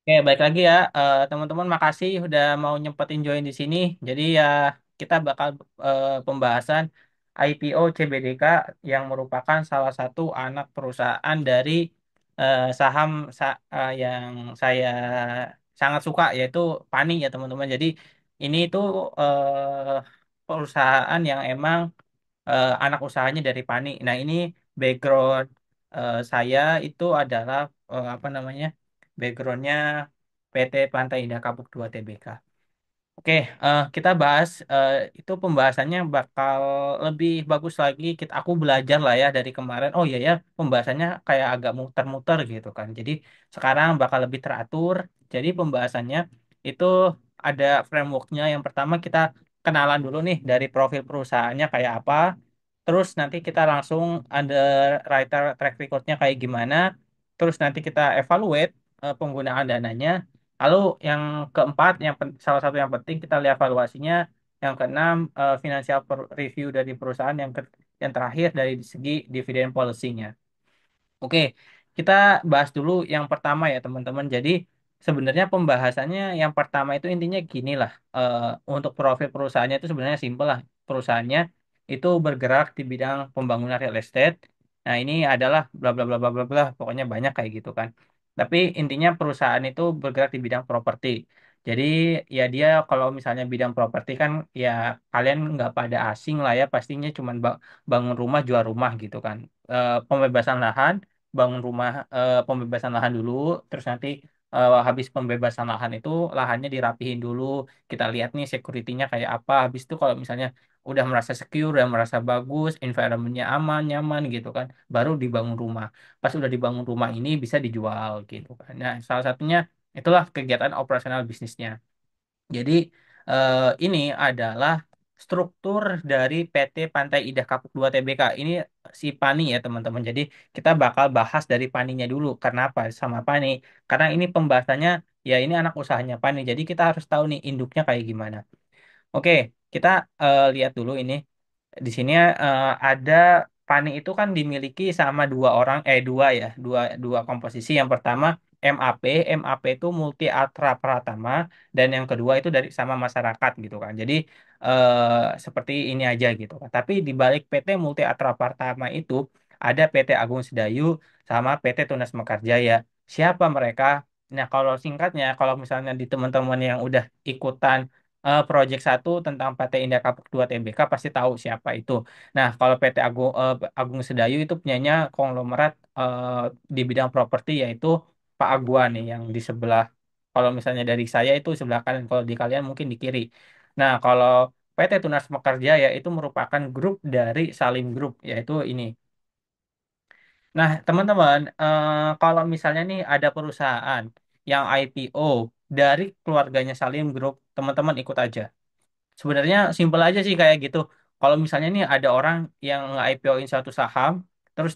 Oke, baik lagi ya, teman-teman. Makasih udah mau nyempetin join di sini. Jadi ya kita bakal pembahasan IPO CBDK yang merupakan salah satu anak perusahaan dari saham yang saya sangat suka yaitu Pani ya teman-teman. Jadi ini tuh perusahaan yang emang anak usahanya dari Pani. Nah ini background saya itu adalah apa namanya? Backgroundnya PT Pantai Indah Kapuk 2 Tbk. Oke, kita bahas itu pembahasannya bakal lebih bagus lagi. Aku belajar lah ya dari kemarin. Oh iya ya, pembahasannya kayak agak muter-muter gitu kan. Jadi sekarang bakal lebih teratur. Jadi pembahasannya itu ada frameworknya. Yang pertama kita kenalan dulu nih dari profil perusahaannya kayak apa. Terus nanti kita langsung ada writer track recordnya kayak gimana. Terus nanti kita evaluate penggunaan dananya. Lalu yang keempat, salah satu yang penting kita lihat valuasinya. Yang keenam, financial review dari perusahaan. Yang terakhir dari segi dividen policy-nya. Oke, kita bahas dulu yang pertama ya teman-teman. Jadi sebenarnya pembahasannya yang pertama itu intinya gini lah. Untuk profil perusahaannya itu sebenarnya simpel lah. Perusahaannya itu bergerak di bidang pembangunan real estate. Nah ini adalah bla bla bla bla bla bla. Pokoknya banyak kayak gitu kan. Tapi intinya perusahaan itu bergerak di bidang properti. Jadi ya dia kalau misalnya bidang properti kan ya kalian nggak pada asing lah ya. Pastinya cuman bangun rumah jual rumah gitu kan. Pembebasan lahan bangun rumah, pembebasan lahan dulu, terus nanti habis pembebasan lahan itu lahannya dirapihin dulu, kita lihat nih security-nya kayak apa. Habis itu kalau misalnya udah merasa secure, udah merasa bagus, environment-nya aman, nyaman gitu kan, baru dibangun rumah. Pas udah dibangun rumah ini bisa dijual gitu kan. Nah, salah satunya itulah kegiatan operasional bisnisnya. Jadi ini adalah struktur dari PT Pantai Indah Kapuk 2 Tbk. Ini si Pani ya teman-teman. Jadi kita bakal bahas dari Paninya dulu. Karena apa? Sama Pani. Karena ini pembahasannya ya ini anak usahanya Pani. Jadi kita harus tahu nih induknya kayak gimana. Oke, kita lihat dulu ini. Di sini ada Pani itu kan dimiliki sama dua orang, dua ya, dua komposisi. Yang pertama MAP, MAP itu Multi Atra Pratama, dan yang kedua itu dari sama masyarakat gitu kan. Jadi seperti ini aja gitu kan. Tapi di balik PT Multi Atra Pratama itu ada PT Agung Sedayu sama PT Tunas Mekarjaya. Siapa mereka? Nah, kalau singkatnya, kalau misalnya di teman-teman yang udah ikutan Project satu tentang PT Indah Kapuk 2 Tbk pasti tahu siapa itu. Nah, kalau PT Agung Sedayu itu punyanya konglomerat di bidang properti yaitu Pak Aguan nih yang di sebelah. Kalau misalnya dari saya itu sebelah kanan, kalau di kalian mungkin di kiri. Nah, kalau PT Tunas Mekarjaya itu merupakan grup dari Salim Group yaitu ini. Nah, teman-teman, kalau misalnya nih ada perusahaan yang IPO dari keluarganya Salim Group, teman-teman ikut aja. Sebenarnya simpel aja sih kayak gitu. Kalau misalnya nih ada orang yang nge-IPO-in satu saham, terus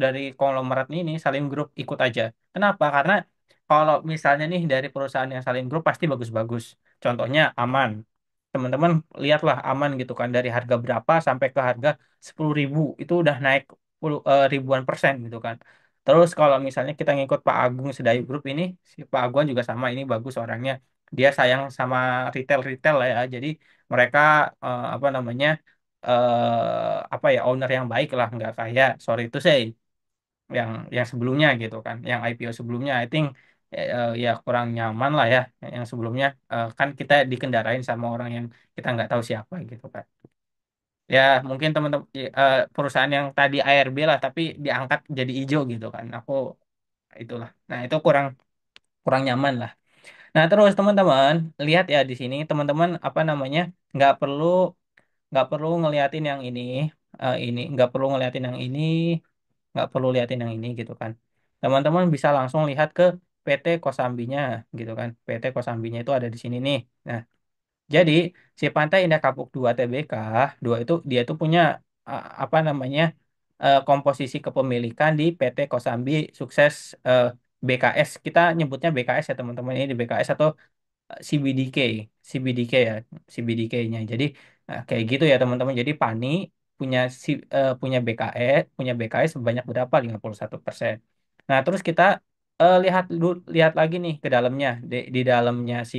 dari konglomerat ini Salim Group ikut aja. Kenapa? Karena kalau misalnya nih dari perusahaan yang Salim Group pasti bagus-bagus. Contohnya aman. Teman-teman lihatlah aman gitu kan dari harga berapa sampai ke harga 10.000 itu udah naik ribuan persen gitu kan. Terus kalau misalnya kita ngikut Pak Agung Sedayu Group ini, si Pak Agung juga sama ini bagus orangnya. Dia sayang sama retail-retail lah ya. Jadi mereka apa namanya apa ya owner yang baik lah nggak kayak sorry itu say yang sebelumnya gitu kan yang IPO sebelumnya I think ya kurang nyaman lah ya yang sebelumnya kan kita dikendarain sama orang yang kita nggak tahu siapa gitu kan ya mungkin teman-teman perusahaan yang tadi ARB lah tapi diangkat jadi hijau gitu kan aku itulah nah itu kurang kurang nyaman lah. Nah, terus teman-teman, lihat ya di sini teman-teman apa namanya? nggak perlu nggak perlu ngeliatin yang ini nggak perlu ngeliatin yang ini, nggak perlu liatin yang ini gitu kan. Teman-teman bisa langsung lihat ke PT Kosambinya gitu kan. PT Kosambinya itu ada di sini nih. Nah, jadi si Pantai Indah Kapuk 2 Tbk, dua itu dia itu punya apa namanya? Komposisi kepemilikan di PT Kosambi Sukses BKS. Kita nyebutnya BKS ya teman-teman ini di BKS atau CBDK, CBDK ya, CBDK-nya. Jadi kayak gitu ya teman-teman. Jadi Pani punya BKS sebanyak berapa? 51%. Nah, terus kita Lihat lagi nih ke dalamnya, di dalamnya si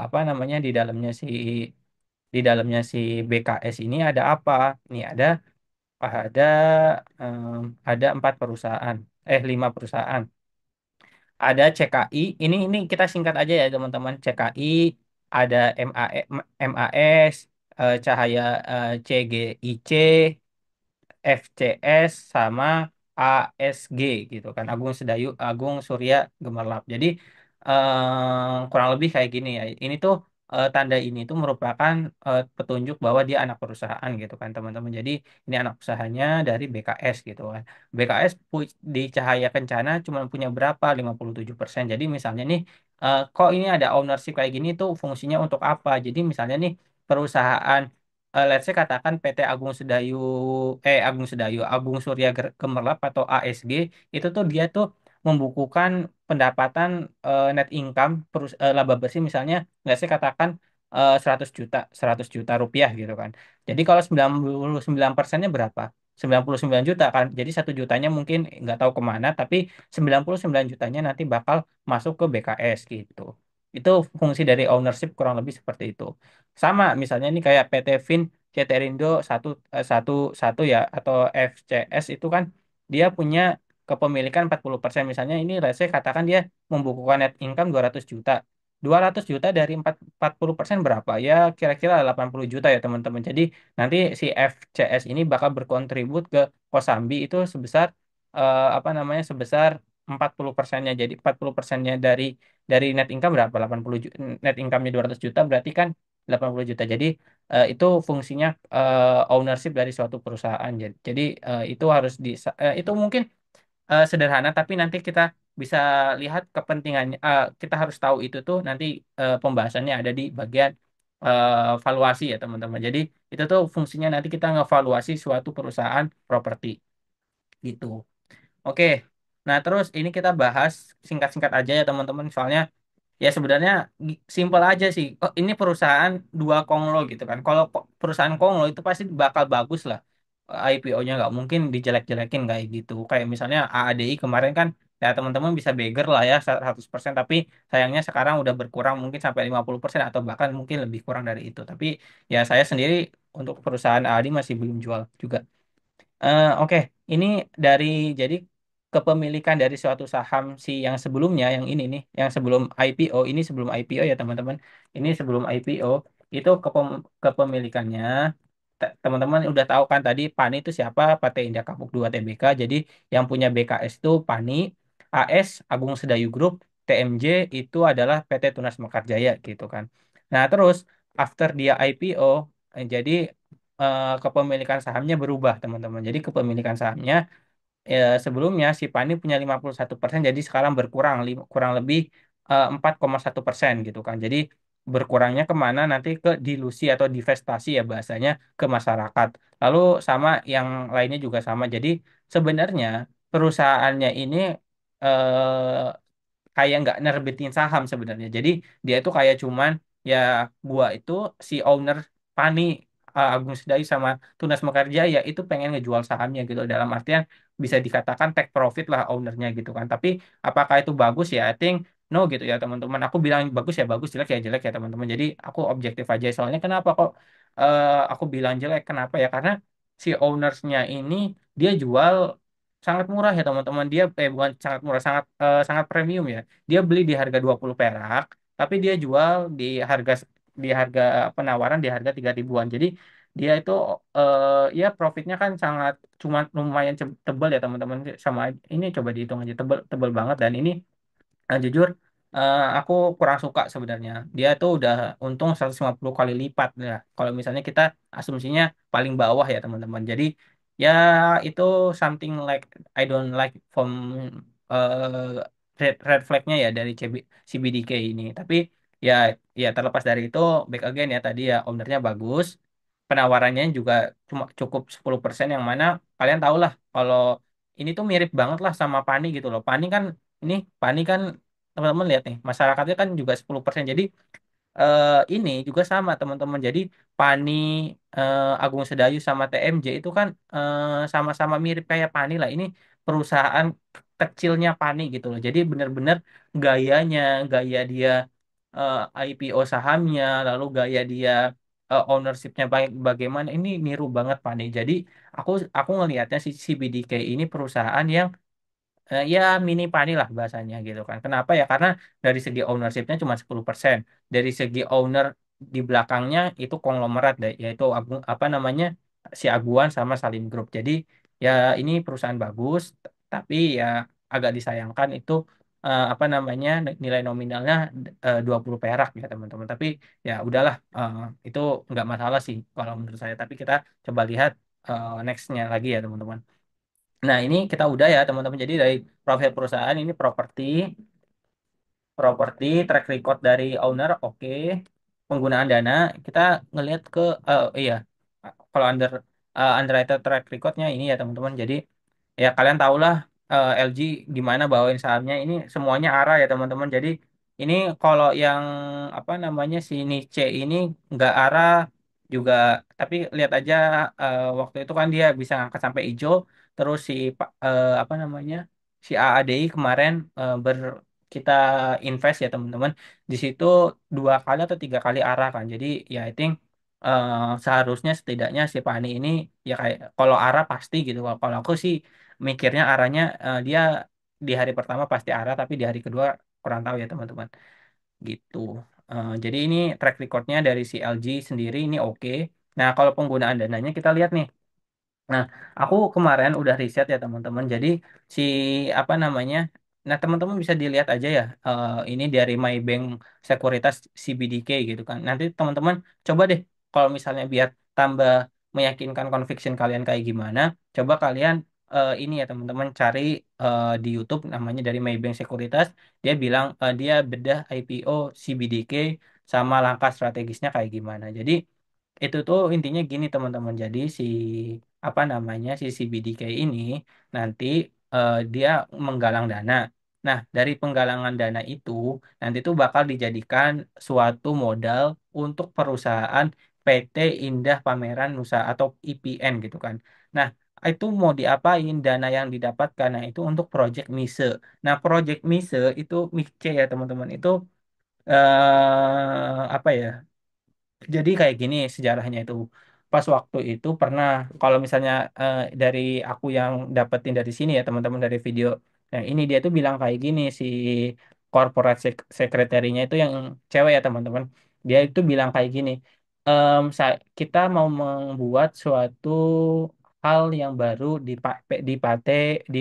apa namanya, di dalamnya si BKS ini ada apa? Nih ada em, ada 4 perusahaan, 5 perusahaan. Ada CKI, ini kita singkat aja ya teman-teman. CKI, ada MAS, Cahaya, CGIC, FCS, sama ASG gitu kan, Agung Surya Gemerlap. Jadi kurang lebih kayak gini ya. Ini tuh tanda ini tuh merupakan petunjuk bahwa dia anak perusahaan gitu kan teman-teman. Jadi ini anak usahanya dari BKS gitu kan. BKS di Cahaya Kencana cuma punya berapa? 57%. Jadi misalnya nih, kok ini ada ownership kayak gini tuh fungsinya untuk apa? Jadi misalnya nih, perusahaan, let's say katakan PT Agung Surya Gemerlap atau ASG, itu tuh dia tuh membukukan pendapatan, net income, laba bersih misalnya, let's say katakan 100 juta rupiah gitu kan. Jadi kalau 99%-nya berapa? 99 juta kan. Jadi 1 jutanya mungkin nggak tahu kemana, tapi 99 jutanya nanti bakal masuk ke BKS gitu. Itu fungsi dari ownership kurang lebih seperti itu. Sama misalnya ini kayak PT Fin CT Rindo satu, satu ya, atau FCS itu kan dia punya kepemilikan 40%. Misalnya ini let's say katakan dia membukukan net income 200 juta. 200 juta dari 40% berapa? Ya kira-kira 80 juta ya teman-teman. Jadi nanti si FCS ini bakal berkontribut ke Kosambi itu sebesar, apa namanya, sebesar 40%-nya. Jadi 40%-nya dari net income berapa? 80 juta. Net income-nya 200 juta berarti kan 80 juta. Jadi itu fungsinya ownership dari suatu perusahaan. Jadi itu itu mungkin sederhana, tapi nanti kita bisa lihat kepentingannya. Kita harus tahu itu tuh nanti pembahasannya ada di bagian valuasi ya teman-teman. Jadi itu tuh fungsinya nanti kita ngevaluasi suatu perusahaan properti gitu. Oke. Nah, terus ini kita bahas singkat-singkat aja ya teman-teman. Soalnya ya sebenarnya simpel aja sih. Oh, ini perusahaan dua konglo gitu kan. Kalau perusahaan konglo itu pasti bakal bagus lah. IPO-nya nggak mungkin dijelek-jelekin kayak gitu. Kayak misalnya AADI kemarin kan, ya teman-teman bisa beger lah ya 100%, tapi sayangnya sekarang udah berkurang mungkin sampai 50% atau bahkan mungkin lebih kurang dari itu. Tapi ya saya sendiri untuk perusahaan AADI masih belum jual juga. Oke, ini dari jadi kepemilikan dari suatu saham si yang sebelumnya, yang ini nih, yang sebelum IPO, ini sebelum IPO ya teman-teman. Ini sebelum IPO itu kepemilikannya, teman-teman udah tahu kan tadi PANI itu siapa? PT Indah Kapuk 2 Tbk. Jadi yang punya BKS itu PANI, AS Agung Sedayu Group, TMJ itu adalah PT Tunas Mekarjaya gitu kan. Nah, terus after dia IPO, jadi kepemilikan sahamnya berubah teman-teman. Jadi kepemilikan sahamnya, sebelumnya si Pani punya 51%, jadi sekarang berkurang kurang lebih 4,1% gitu kan. Jadi berkurangnya kemana, nanti ke dilusi atau divestasi ya bahasanya, ke masyarakat. Lalu sama yang lainnya juga sama. Jadi sebenarnya perusahaannya ini eh, kayak nggak nerbitin saham sebenarnya. Jadi dia itu kayak cuman, ya gua itu si owner Pani, Agung Sedayu sama Tunas Mekarjaya itu pengen ngejual sahamnya gitu. Dalam artian bisa dikatakan take profit lah ownernya gitu kan. Tapi apakah itu bagus ya? I think no gitu ya teman-teman. Aku bilang bagus ya bagus, jelek ya jelek ya teman-teman. Jadi aku objektif aja. Soalnya kenapa kok aku bilang jelek? Kenapa ya? Karena si ownersnya ini dia jual sangat murah ya teman-teman. Dia bukan sangat murah, sangat premium ya. Dia beli di harga 20 perak, tapi dia jual di harga penawaran di harga 3 ribuan. Jadi dia itu ya profitnya kan sangat, cuma lumayan tebel ya teman-teman. Sama ini coba dihitung aja, tebel tebel banget. Dan ini, jujur, aku kurang suka sebenarnya. Dia tuh udah untung 150 kali lipat ya. Kalau misalnya kita asumsinya paling bawah ya teman-teman. Jadi ya itu something like I don't like from red flagnya ya dari CBDK ini. Tapi ya ya terlepas dari itu, back again ya, tadi ya ownernya bagus. Penawarannya juga cuma cukup 10%, yang mana kalian tahu lah kalau ini tuh mirip banget lah sama Pani gitu loh. Ini Pani kan teman-teman lihat nih, masyarakatnya kan juga 10%. Jadi ini juga sama teman-teman. Jadi Pani, Agung Sedayu sama TMJ itu kan sama-sama mirip kayak Pani lah. Ini perusahaan sekecilnya Pani gitu loh. Jadi bener-bener gayanya, gaya dia IPO sahamnya, lalu gaya dia ownershipnya baik bagaimana ini niru banget Pani. Jadi aku ngelihatnya si CBDK ini perusahaan yang ya mini pani lah bahasanya gitu kan. Kenapa ya? Karena dari segi ownershipnya cuma 10%. Dari segi owner di belakangnya itu konglomerat deh, yaitu apa namanya si Aguan sama Salim Group. Jadi ya ini perusahaan bagus, tapi ya agak disayangkan itu apa namanya nilai nominalnya 20 perak ya teman-teman. Tapi ya udahlah, itu nggak masalah sih kalau menurut saya. Tapi kita coba lihat nextnya lagi ya teman-teman. Nah, ini kita udah ya, teman-teman. Jadi dari profil perusahaan ini properti, track record dari owner, oke. Penggunaan dana, kita ngelihat ke, iya, kalau underwriter track recordnya ini ya teman-teman. Jadi ya kalian tahulah LG gimana bawain sahamnya. Ini semuanya arah ya teman-teman. Jadi ini kalau yang apa namanya si Niche ini nggak arah juga, tapi lihat aja waktu itu kan dia bisa ngangkat sampai hijau. Terus apa namanya si AADI kemarin kita invest ya teman-teman di situ 2 kali atau 3 kali arah kan. Jadi ya I think seharusnya setidaknya si Pani ini ya kayak kalau arah pasti gitu. Kalau aku sih mikirnya arahnya dia di hari pertama pasti arah, tapi di hari kedua kurang tahu ya teman-teman gitu. Jadi ini track recordnya dari si LG sendiri ini oke. Nah kalau penggunaan dananya kita lihat nih. Nah, aku kemarin udah riset ya teman-teman. Jadi si apa namanya? Nah, teman-teman bisa dilihat aja ya. Ini dari Maybank Sekuritas CBDK gitu kan. Nanti teman-teman coba deh kalau misalnya biar tambah meyakinkan conviction kalian kayak gimana, coba kalian ini ya teman-teman cari di YouTube namanya dari Maybank Sekuritas. Dia bilang dia bedah IPO CBDK sama langkah strategisnya kayak gimana. Jadi itu tuh intinya gini teman-teman. Jadi si apa namanya si CBDK ini nanti dia menggalang dana. Nah, dari penggalangan dana itu nanti tuh bakal dijadikan suatu modal untuk perusahaan PT Indah Pameran Nusa atau IPN gitu kan. Nah, itu mau diapain dana yang didapatkan? Nah, itu untuk Project Mise. Nah, Project Mise itu MICE ya teman-teman. Itu apa ya? Jadi kayak gini sejarahnya itu. Pas waktu itu pernah kalau misalnya dari aku yang dapetin dari sini ya teman-teman dari video yang ini dia tuh bilang kayak gini si corporate secretary-nya itu yang cewek ya teman-teman. Dia itu bilang kayak gini. Kita mau membuat suatu hal yang baru di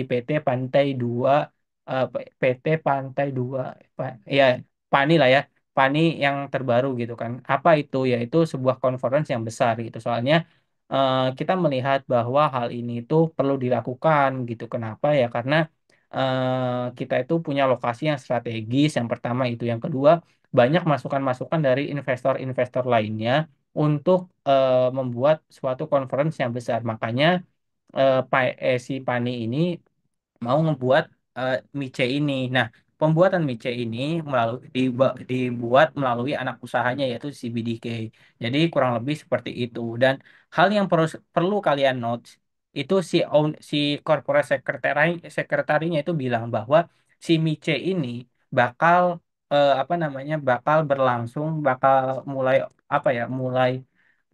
PT Pantai 2 PT Pantai 2 ya Pani lah ya. Pani yang terbaru gitu kan. Apa itu? Yaitu sebuah conference yang besar gitu. Soalnya kita melihat bahwa hal ini itu perlu dilakukan gitu. Kenapa ya? Karena kita itu punya lokasi yang strategis. Yang pertama itu, yang kedua banyak masukan-masukan dari investor-investor lainnya untuk membuat suatu conference yang besar. Makanya si Pani ini mau ngebuat mice ini. Nah, pembuatan mice ini dibuat melalui anak usahanya yaitu si BDK. Jadi kurang lebih seperti itu. Dan hal yang perlu kalian note itu si corporate sekretarinya itu bilang bahwa si mice ini bakal apa namanya bakal berlangsung, bakal mulai apa ya, mulai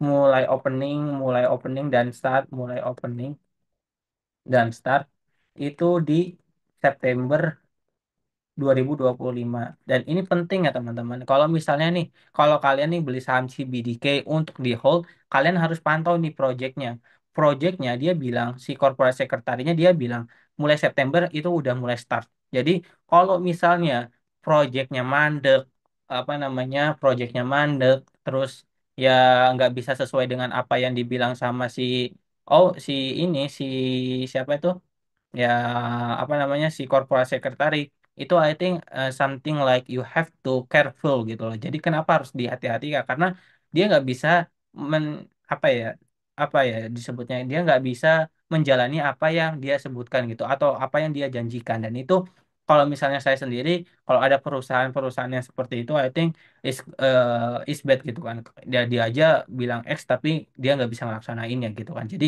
mulai opening, mulai opening dan start itu di September 2025. Dan ini penting ya teman-teman. Kalau misalnya nih, kalau kalian nih beli saham CBDK untuk di hold, kalian harus pantau nih projectnya. Projectnya dia bilang, si corporate secretary-nya dia bilang, mulai September itu udah mulai start. Jadi kalau misalnya projectnya mandek, apa namanya, projectnya mandek, terus ya nggak bisa sesuai dengan apa yang dibilang sama si ini, si siapa itu? Ya apa namanya si corporate secretary itu I think something like you have to careful gitu loh. Jadi kenapa harus dihati-hati ya? Karena dia nggak bisa men apa ya disebutnya dia nggak bisa menjalani apa yang dia sebutkan gitu atau apa yang dia janjikan dan itu kalau misalnya saya sendiri, kalau ada perusahaan-perusahaan yang seperti itu, I think is bad gitu kan. Dia aja bilang X tapi dia nggak bisa ngelaksanainnya gitu kan. Jadi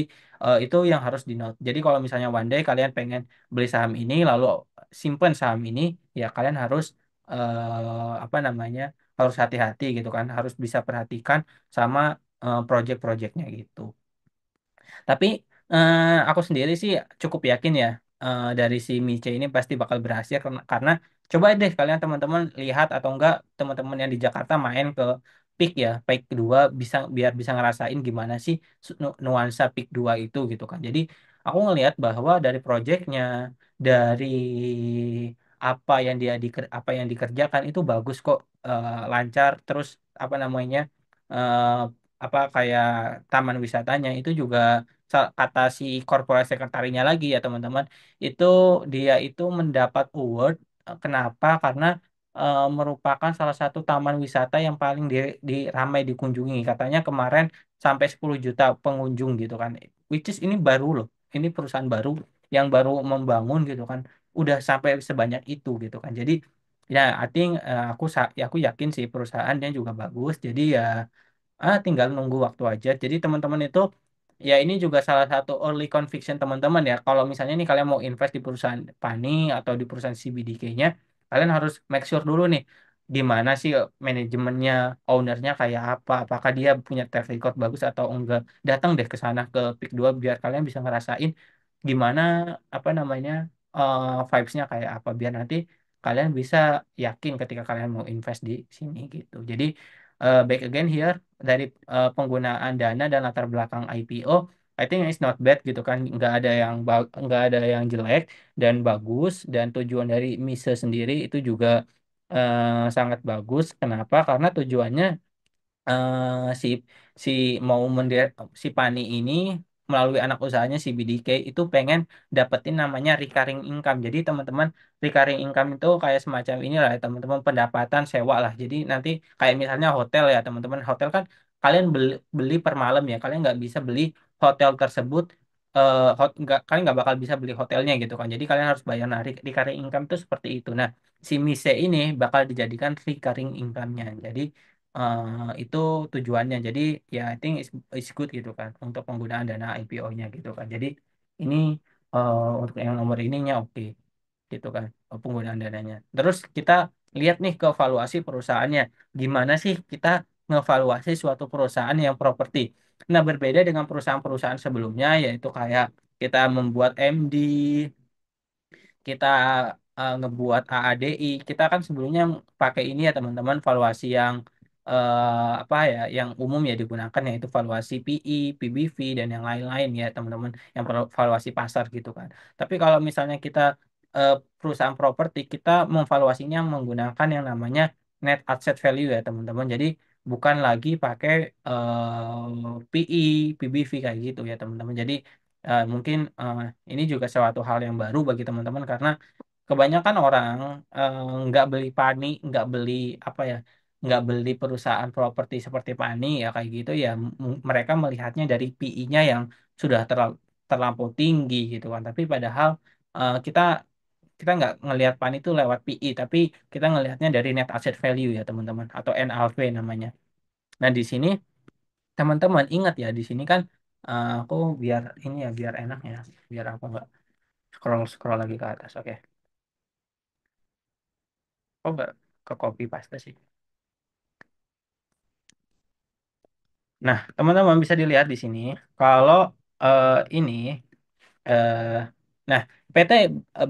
itu yang harus di note. Jadi kalau misalnya one day kalian pengen beli saham ini lalu simpen saham ini, ya kalian harus apa namanya, harus hati-hati gitu kan, harus bisa perhatikan sama project-projectnya gitu. Tapi aku sendiri sih cukup yakin ya, dari si Mice ini pasti bakal berhasil karena coba deh kalian teman-teman lihat atau enggak teman-teman yang di Jakarta main ke Peak ya, Peak 2 bisa biar bisa ngerasain gimana sih nuansa Peak 2 itu gitu kan. Jadi aku ngelihat bahwa dari projectnya, dari apa yang dikerjakan itu bagus kok, lancar terus apa namanya, eh, apa kayak taman wisatanya itu juga kata si corporate sekretarinya lagi ya teman-teman, itu dia itu mendapat award. Kenapa? Karena merupakan salah satu taman wisata yang paling ramai dikunjungi. Katanya kemarin sampai 10 juta pengunjung gitu kan. Which is ini baru loh. Ini perusahaan baru yang baru membangun gitu kan. Udah sampai sebanyak itu gitu kan. Jadi ya I think aku yakin sih perusahaannya juga bagus. Jadi ya tinggal nunggu waktu aja. Jadi teman-teman itu ya ini juga salah satu early conviction teman-teman ya. Kalau misalnya nih kalian mau invest di perusahaan Pani atau di perusahaan CBDK-nya, kalian harus make sure dulu nih gimana sih manajemennya, ownernya kayak apa, apakah dia punya track record bagus atau enggak. Datang deh ke sana ke Pick 2 biar kalian bisa ngerasain gimana apa namanya, vibes-nya kayak apa biar nanti kalian bisa yakin ketika kalian mau invest di sini gitu. Jadi back again here dari penggunaan dana dan latar belakang IPO, I think it's not bad gitu kan, nggak ada yang jelek dan bagus, dan tujuan dari Mise sendiri itu juga sangat bagus. Kenapa? Karena tujuannya si si mau si Pani ini melalui anak usahanya si BDK itu pengen dapetin namanya recurring income. Jadi teman-teman, recurring income itu kayak semacam inilah ya teman-teman, pendapatan sewa lah. Jadi nanti kayak misalnya hotel ya teman-teman, hotel kan kalian beli per malam ya. Kalian nggak bisa beli hotel tersebut, kalian nggak bakal bisa beli hotelnya gitu kan. Jadi kalian harus bayar. Nah, recurring income itu seperti itu. Nah, si Mise ini bakal dijadikan recurring income-nya. Jadi itu tujuannya. Jadi ya I think it's good gitu kan untuk penggunaan dana IPO-nya gitu kan. Jadi ini untuk yang nomor ininya oke gitu kan, penggunaan dananya. Terus kita lihat nih ke valuasi perusahaannya. Gimana sih kita ngevaluasi suatu perusahaan yang properti? Nah, berbeda dengan perusahaan-perusahaan sebelumnya yaitu kayak kita membuat MD, kita ngebuat AADI, kita kan sebelumnya pakai ini ya teman-teman, valuasi yang apa ya, yang umum ya digunakan yaitu valuasi PI, PBV dan yang lain-lain ya teman-teman, yang valuasi pasar gitu kan. Tapi kalau misalnya kita perusahaan properti, kita memvaluasinya menggunakan yang namanya net asset value ya teman-teman. Jadi bukan lagi pakai PI, PBV kayak gitu ya teman-teman. Jadi mungkin ini juga suatu hal yang baru bagi teman-teman karena kebanyakan orang nggak beli Pani, nggak beli apa ya, nggak beli perusahaan properti seperti Pani ya kayak gitu ya. Mereka melihatnya dari PI-nya yang sudah terlampau tinggi gitu kan. Tapi padahal kita kita nggak ngelihat Pani itu lewat PI, tapi kita ngelihatnya dari net asset value ya teman-teman, atau NAV namanya. Nah di sini teman-teman ingat ya, di sini kan aku biar ini ya biar enak ya, biar aku nggak scroll scroll lagi ke atas. Oke, kok nggak ke copy paste sih. Nah, teman-teman bisa dilihat di sini kalau ini eh nah, PT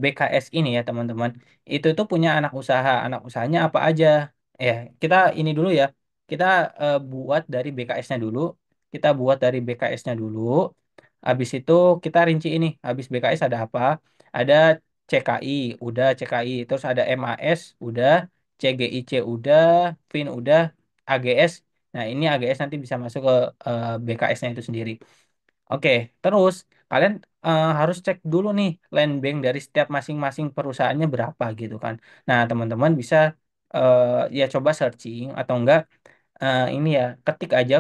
BKS ini ya teman-teman, itu tuh punya anak usaha. Anak usahanya apa aja? Ya, kita ini dulu ya. Kita buat dari BKS-nya dulu. Kita buat dari BKS-nya dulu. Habis itu kita rinci ini. Habis BKS ada apa? Ada CKI, udah CKI. Terus ada MAS, udah. CGIC udah. FIN udah. AGS. Nah, ini AGS nanti bisa masuk ke BKS-nya itu sendiri. Oke, terus kalian harus cek dulu nih land bank dari setiap masing-masing perusahaannya berapa gitu kan. Nah, teman-teman bisa ya coba searching atau enggak ini ya ketik aja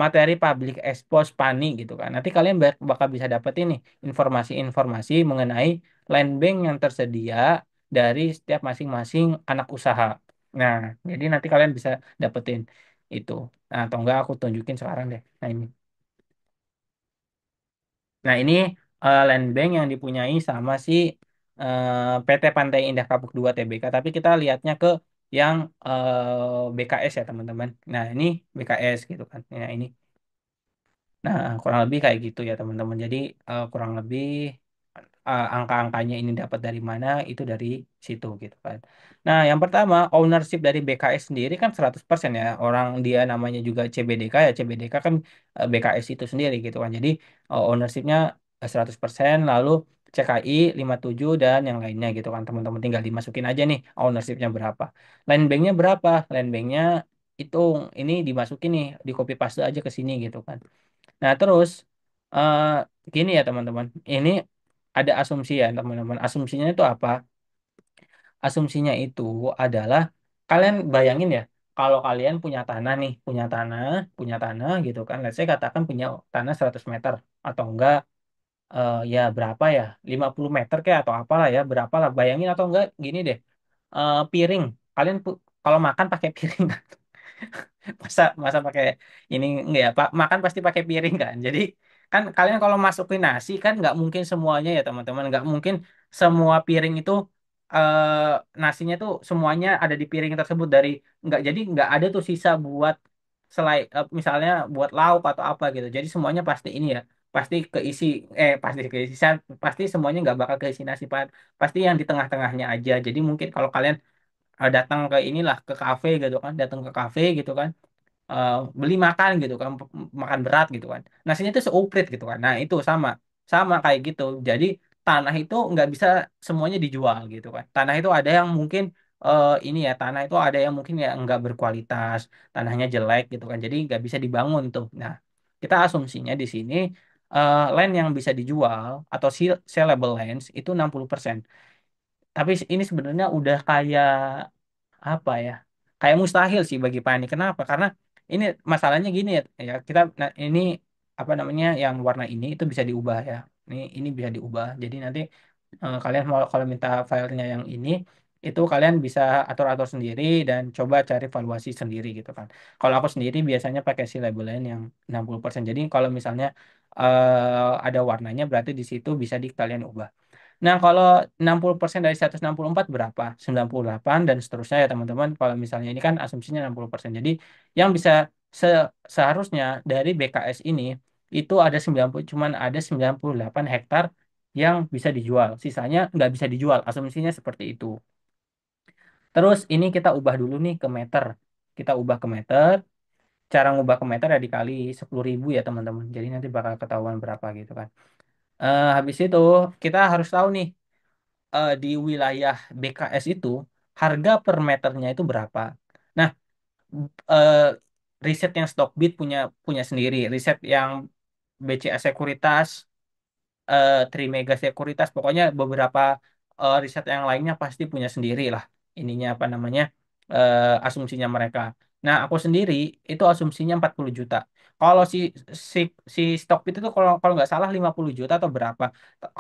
materi public expose PANI gitu kan. Nanti kalian bakal bisa dapetin nih informasi-informasi mengenai land bank yang tersedia dari setiap masing-masing anak usaha. Nah, jadi nanti kalian bisa dapetin itu. Nah, atau enggak aku tunjukin sekarang deh. Nah, ini. Nah, ini land bank yang dipunyai sama si PT Pantai Indah Kapuk 2 TBK. Tapi kita lihatnya ke yang BKS ya, teman-teman. Nah, ini BKS gitu kan. Nah, ini. Nah, kurang lebih kayak gitu ya, teman-teman. Jadi, kurang lebih angka-angkanya ini dapat dari mana, itu dari situ gitu kan. Nah, yang pertama, ownership dari BKS sendiri kan 100% ya. Orang dia namanya juga CBDK ya, CBDK kan BKS itu sendiri gitu kan. Jadi, ownershipnya 100%, lalu CKI 57 dan yang lainnya gitu kan. Teman-teman tinggal dimasukin aja nih ownershipnya berapa. Land banknya berapa? Land banknya itu ini dimasukin nih, di copy paste aja ke sini gitu kan. Nah, terus eh gini ya teman-teman, ini ada asumsi ya teman-teman. Asumsinya itu apa? Asumsinya itu adalah kalian bayangin ya, kalau kalian punya tanah gitu kan. Let's say katakan punya tanah 100 meter atau enggak ya berapa ya? 50 meter kayak atau apalah ya, berapa lah. Bayangin atau enggak gini deh. Piring. Kalian kalau makan pakai piring masa masa pakai ini enggak ya Pak, makan pasti pakai piring kan, jadi kan kalian kalau masukin nasi kan nggak mungkin semuanya ya teman-teman, nggak mungkin semua piring itu nasinya tuh semuanya ada di piring tersebut, dari nggak, jadi nggak ada tuh sisa buat misalnya buat lauk atau apa gitu, jadi semuanya pasti ini ya, pasti keisi, pasti keisi, pasti semuanya nggak bakal keisi nasi Pak, pasti yang di tengah-tengahnya aja. Jadi mungkin kalau kalian datang ke inilah ke kafe gitu kan, datang ke kafe gitu kan, eh, beli makan gitu kan, makan berat gitu kan, nasinya itu seuprit gitu kan. Nah, itu sama sama kayak gitu. Jadi tanah itu nggak bisa semuanya dijual gitu kan. Tanah itu ada yang mungkin ini ya, tanah itu ada yang mungkin ya nggak berkualitas, tanahnya jelek gitu kan, jadi nggak bisa dibangun tuh. Nah, kita asumsinya di sini land yang bisa dijual atau sellable lands itu 60%. Tapi ini sebenarnya udah kayak apa ya, kayak mustahil sih bagi Pani. Kenapa? Karena ini masalahnya gini ya, kita nah, ini apa namanya, yang warna ini itu bisa diubah ya, ini bisa diubah. Jadi nanti kalian mau kalau minta filenya yang ini, itu kalian bisa atur-atur sendiri dan coba cari valuasi sendiri gitu kan. Kalau aku sendiri biasanya pakai si labelan yang 60%. Jadi kalau misalnya ada warnanya, berarti di situ bisa di kalian ubah. Nah, kalau 60% dari 164 berapa? 98 dan seterusnya ya teman-teman. Kalau misalnya ini kan asumsinya 60%. Jadi yang bisa seharusnya dari BKS ini itu ada 90, cuman ada 98 hektar yang bisa dijual. Sisanya nggak bisa dijual. Asumsinya seperti itu. Terus ini kita ubah dulu nih ke meter. Kita ubah ke meter. Cara ngubah ke meter ya dikali 10.000 ya teman-teman. Jadi nanti bakal ketahuan berapa gitu kan. Habis itu kita harus tahu nih di wilayah BKS itu harga per meternya itu berapa. Nah, eh, riset yang Stockbit punya punya sendiri, riset yang BCA Sekuritas, Trimega Sekuritas, pokoknya beberapa riset yang lainnya pasti punya sendiri lah ininya apa namanya, asumsinya mereka. Nah, aku sendiri itu asumsinya 40 juta. Kalau si si Stockbit itu kalau kalau nggak salah 50 juta atau berapa.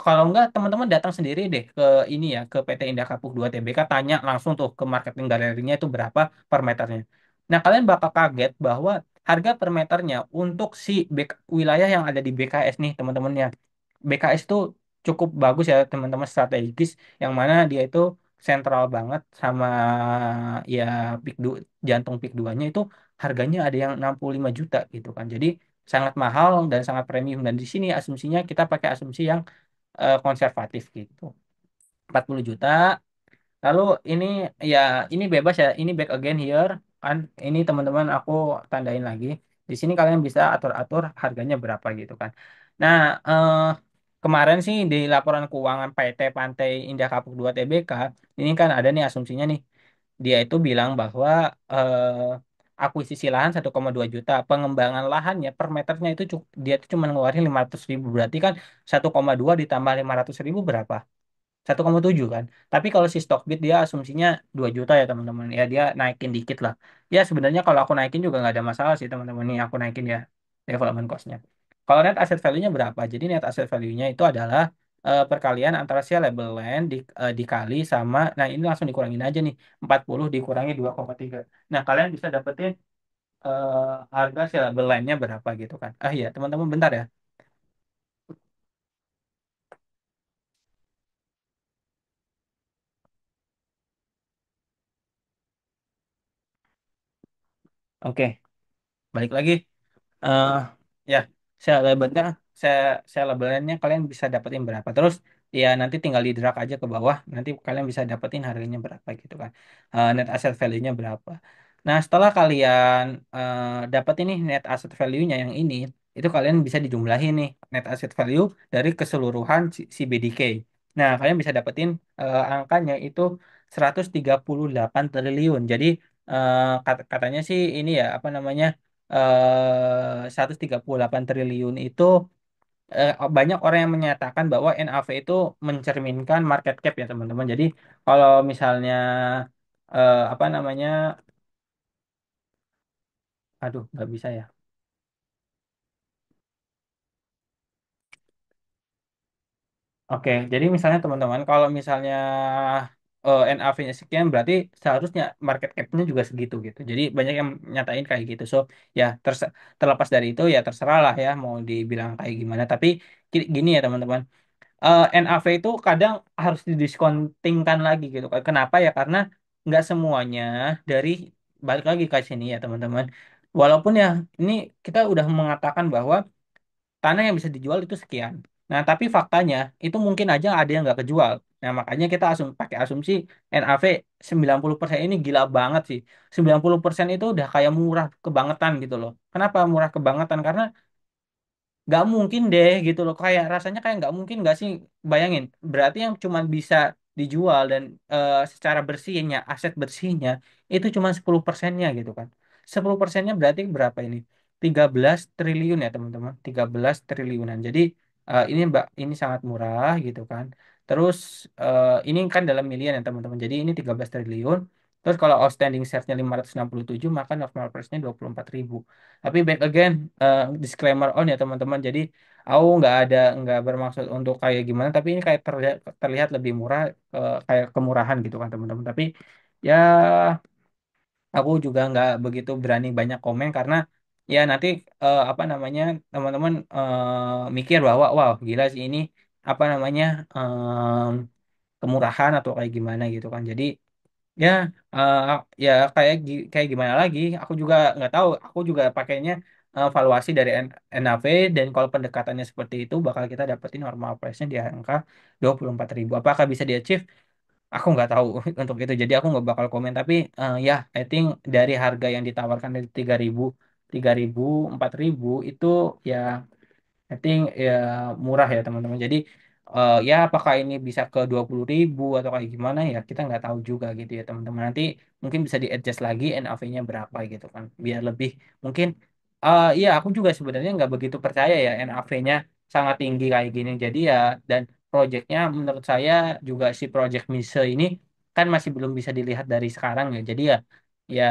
Kalau nggak teman-teman datang sendiri deh ke ini ya, ke PT Indah Kapuk 2 TBK, tanya langsung tuh ke marketing galerinya itu berapa per meternya. Nah, kalian bakal kaget bahwa harga per meternya untuk si wilayah yang ada di BKS nih teman-teman ya. BKS itu cukup bagus ya teman-teman, strategis, yang mana dia itu sentral banget sama ya jantung pik 2-nya itu harganya ada yang 65 juta gitu kan. Jadi sangat mahal dan sangat premium, dan di sini asumsinya kita pakai asumsi yang konservatif gitu. 40 juta. Lalu ini ya, ini bebas ya, ini back again here kan. Ini teman-teman aku tandain lagi. Di sini kalian bisa atur-atur harganya berapa gitu kan. Nah, kemarin sih di laporan keuangan PT Pantai Indah Kapuk 2 TBK, ini kan ada nih asumsinya nih. Dia itu bilang bahwa akuisisi lahan 1,2 juta, pengembangan lahannya per meternya itu dia itu cuma ngeluarin 500.000. Berarti kan 1,2 ditambah 500.000 berapa? 1,7 kan. Tapi kalau si Stockbit dia asumsinya 2 juta ya teman-teman. Ya dia naikin dikit lah. Ya sebenarnya kalau aku naikin juga nggak ada masalah sih teman-teman. Nih aku naikin ya. development cost-nya. Kalau net asset value-nya berapa? Jadi net asset value-nya itu adalah perkalian antara sellable land dikali sama, nah ini langsung dikurangin aja nih, 40 dikurangi 2,3. Nah, kalian bisa dapetin harga sellable land-nya berapa gitu kan. Ah iya, teman-teman bentar ya. Oke, balik lagi. eh ya, saya labelnya, saya labelnya kalian bisa dapetin berapa. Terus ya nanti tinggal di drag aja ke bawah. Nanti kalian bisa dapetin harganya berapa gitu kan. Net asset value-nya berapa. Nah, setelah kalian dapat ini net asset value-nya yang ini, itu kalian bisa dijumlahin nih net asset value dari keseluruhan si BDK. Nah, kalian bisa dapetin angkanya itu 138 triliun. Jadi katanya sih ini ya apa namanya 138 triliun itu banyak orang yang menyatakan bahwa NAV itu mencerminkan market cap ya teman-teman. Jadi kalau misalnya apa namanya, aduh nggak bisa ya. Oke, jadi misalnya teman-teman, kalau misalnya NAV-nya sekian, berarti seharusnya market cap-nya juga segitu gitu. Jadi banyak yang nyatain kayak gitu. So ya terlepas dari itu ya terserah lah ya mau dibilang kayak gimana. Tapi gini ya teman-teman, NAV itu kadang harus didiskontingkan lagi gitu kan. Kenapa ya? Karena nggak semuanya dari, balik lagi ke sini ya teman-teman. Walaupun ya ini kita udah mengatakan bahwa tanah yang bisa dijual itu sekian. Nah, tapi faktanya itu mungkin aja ada yang nggak kejual. Nah, makanya kita pakai asumsi NAV 90% ini gila banget sih. 90% itu udah kayak murah kebangetan gitu loh. Kenapa murah kebangetan? Karena nggak mungkin deh gitu loh, kayak rasanya kayak nggak mungkin nggak sih, bayangin berarti yang cuma bisa dijual dan secara bersihnya aset bersihnya itu cuma 10%-nya gitu kan. 10%-nya berarti berapa ini, 13 triliun ya teman-teman, 13 triliunan. Jadi ini mbak, ini sangat murah gitu kan. Terus ini kan dalam miliar ya teman-teman, jadi ini 13 triliun. Terus kalau outstanding shares-nya 567, maka normal price-nya 24.000. Tapi back again, disclaimer on ya teman-teman. Jadi aku nggak bermaksud untuk kayak gimana, tapi ini kayak terlihat lebih murah, kayak kemurahan gitu kan teman-teman. Tapi ya aku juga nggak begitu berani banyak komen karena ya nanti apa namanya teman-teman mikir bahwa wow gila sih ini apa namanya kemurahan atau kayak gimana gitu kan. Jadi ya, eh, ya kayak gimana lagi? Aku juga nggak tahu. Aku juga pakainya valuasi dari NAV, dan kalau pendekatannya seperti itu bakal kita dapetin normal price-nya di angka 24.000. Apakah bisa di-achieve? Aku nggak tahu untuk itu. Jadi aku nggak bakal komen. Tapi ya, I think dari harga yang ditawarkan dari 3.000, 4.000 itu ya I think ya murah ya teman-teman. Jadi ya apakah ini bisa ke 20.000 atau kayak gimana ya kita nggak tahu juga gitu ya teman-teman. Nanti mungkin bisa di-adjust lagi NAV-nya berapa gitu kan. Biar lebih mungkin ya aku juga sebenarnya nggak begitu percaya ya NAV-nya sangat tinggi kayak gini. Jadi ya, dan projectnya menurut saya juga si project Mise ini kan masih belum bisa dilihat dari sekarang ya. Jadi ya ya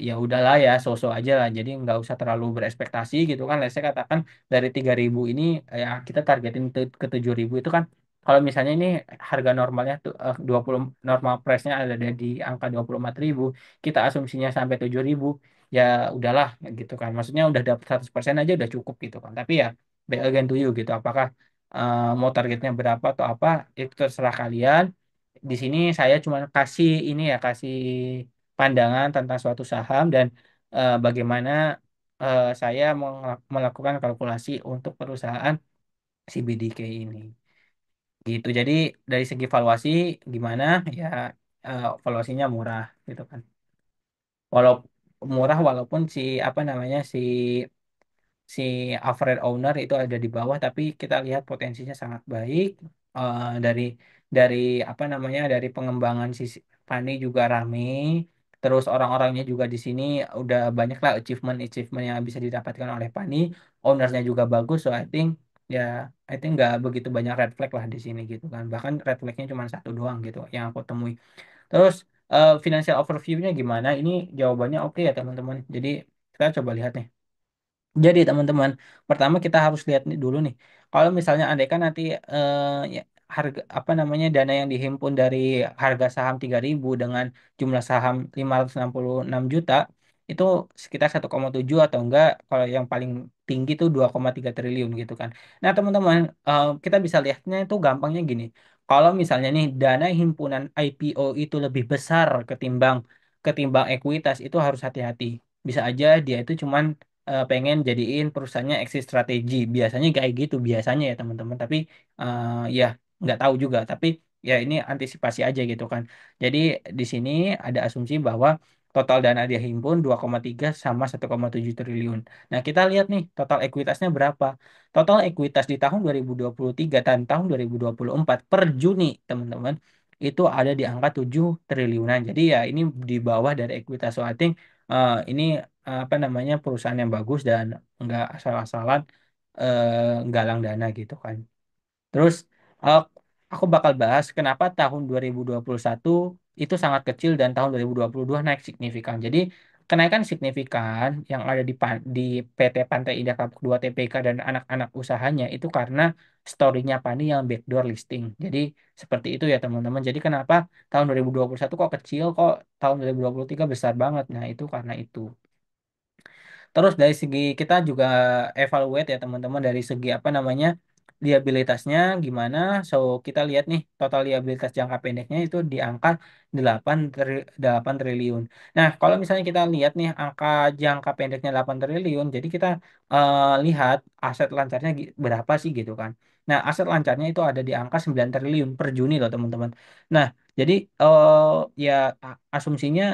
ya udahlah ya, so-so aja lah. Jadi nggak usah terlalu berekspektasi gitu kan. Saya katakan dari 3.000 ini ya kita targetin ke 7.000 itu kan, kalau misalnya ini harga normalnya tuh 20, normal price-nya ada di angka 24.000, kita asumsinya sampai 7.000, ya udahlah gitu kan. Maksudnya udah dapat 100% aja udah cukup gitu kan. Tapi ya back again to you gitu. Apakah mau targetnya berapa atau apa itu terserah kalian. Di sini saya cuma kasih ini ya, kasih pandangan tentang suatu saham dan bagaimana saya melakukan kalkulasi untuk perusahaan CBDK ini. Gitu. Jadi dari segi valuasi gimana ya, valuasinya murah gitu kan. Walaupun murah, walaupun si apa namanya si average owner itu ada di bawah, tapi kita lihat potensinya sangat baik. Dari dari apa namanya, dari pengembangan sisi Fani juga rame, terus orang-orangnya juga di sini udah banyak lah achievement yang bisa didapatkan oleh Fani, ownernya juga bagus. So ya I think nggak begitu banyak red flag lah di sini gitu kan, bahkan red flagnya cuma satu doang gitu yang aku temui. Terus financial overview-nya gimana, ini jawabannya oke ya teman-teman. Jadi kita coba lihat nih. Jadi teman-teman, pertama kita harus lihat nih dulu nih. Kalau misalnya andai kan nanti ya, harga apa namanya dana yang dihimpun dari harga saham 3.000 dengan jumlah saham 566 juta itu sekitar 1,7 atau enggak kalau yang paling tinggi itu 2,3 triliun gitu kan. Nah, teman-teman, kita bisa lihatnya itu gampangnya gini. Kalau misalnya nih dana himpunan IPO itu lebih besar ketimbang ketimbang ekuitas itu harus hati-hati. Bisa aja dia itu cuman pengen jadiin perusahaannya exit strategi. Biasanya kayak gitu, biasanya ya teman-teman. Tapi ya nggak tahu juga. Tapi ya ini antisipasi aja gitu kan. Jadi di sini ada asumsi bahwa total dana dia himpun 2,3 sama 1,7 triliun. Nah, kita lihat nih total ekuitasnya berapa. Total ekuitas di tahun 2023 dan tahun 2024 per Juni, teman-teman, itu ada di angka 7 triliunan. Jadi ya ini di bawah dari ekuitas. So, I think ini apa namanya perusahaan yang bagus dan nggak asal-asalan galang dana gitu kan. Terus eh, aku bakal bahas kenapa tahun 2021 itu sangat kecil dan tahun 2022 naik signifikan. Jadi kenaikan signifikan yang ada di PT Pantai Indah Kapuk 2 TPK dan anak-anak usahanya itu karena story-nya Pani yang backdoor listing. Jadi seperti itu ya teman-teman. Jadi kenapa tahun 2021 kok kecil kok tahun 2023 besar banget. Nah, itu karena itu. Terus dari segi kita juga evaluate ya teman-teman dari segi apa namanya liabilitasnya gimana. So kita lihat nih total liabilitas jangka pendeknya itu di angka 8 triliun. Nah, kalau misalnya kita lihat nih angka jangka pendeknya 8 triliun, jadi kita lihat aset lancarnya berapa sih gitu kan. Nah, aset lancarnya itu ada di angka 9 triliun per Juni loh teman-teman. Nah, jadi ya asumsinya